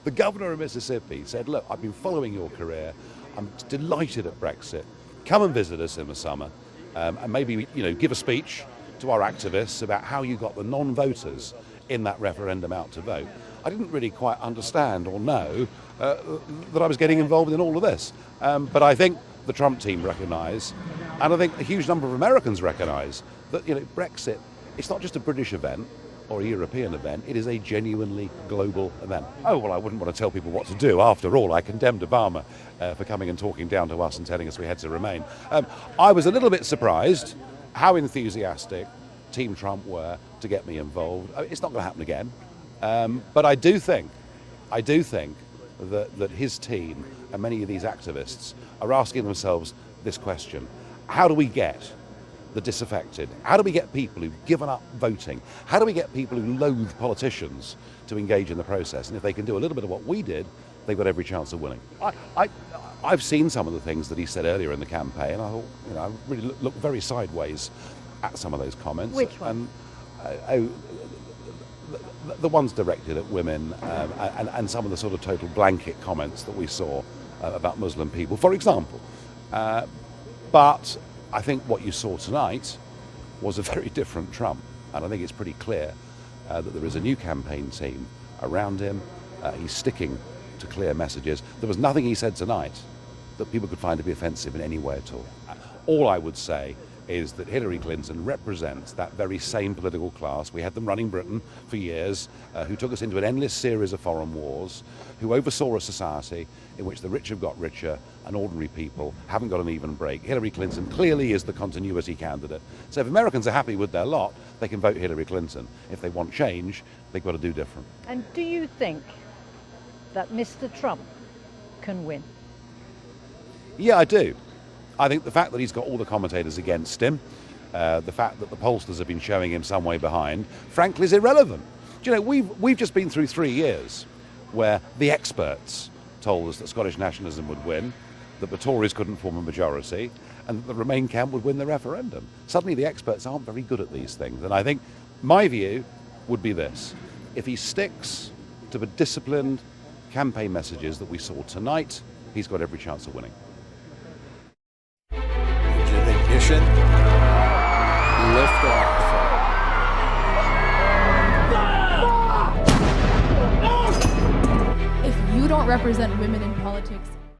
The governor of Mississippi said, look, I've been following your career. I'm delighted at Brexit. Come and visit us in the summer and maybe, give a speech to our activists about how you got the non-voters in that referendum out to vote. I didn't really quite understand or know that I was getting involved in all of this. But I think the Trump team recognise, and I think a huge number of Americans recognise, that Brexit, it's not just a British event or a European event, it is a genuinely global event. Oh, well, I wouldn't want to tell people what to do. After all, I condemned Obama for coming and talking down to us and telling us we had to remain. I was a little bit surprised how enthusiastic Team Trump were to get me involved. It's not going to happen again. But I do think that his team and many of these activists are asking themselves this question: how do we get the disaffected? How do we get people who've given up voting? How do we get people who loathe politicians to engage in the process? And if they can do a little bit of what we did, they've got every chance of winning. I've seen some of the things that he said earlier in the campaign. I thought, I really looked very sideways at some of those comments. Which one? The ones directed at women and some of the sort of total blanket comments that we saw about Muslim people, for example. But I think what you saw tonight was a very different Trump. And I think it's pretty clear that there is a new campaign team around him. He's sticking to clear messages. There was nothing he said tonight that people could find to be offensive in any way at all. All I would say is that Hillary Clinton represents that very same political class. We had them running Britain for years, who took us into an endless series of foreign wars, who oversaw a society in which the rich have got richer and ordinary people haven't got an even break. Hillary Clinton clearly is the continuity candidate. So if Americans are happy with their lot, they can vote Hillary Clinton. If they want change, they've got to do different. And do you think that Mr. Trump can win? Yeah, I do. I think the fact that he's got all the commentators against him, the fact that the pollsters have been showing him some way behind, frankly, is irrelevant. Do you know, we've just been through 3 years where the experts told us that Scottish nationalism would win, that the Tories couldn't form a majority, and that the Remain camp would win the referendum. Suddenly the experts aren't very good at these things. And I think my view would be this: if he sticks to the disciplined campaign messages that we saw tonight, he's got every chance of winning. Ignition. Lift off. If you don't represent women in politics,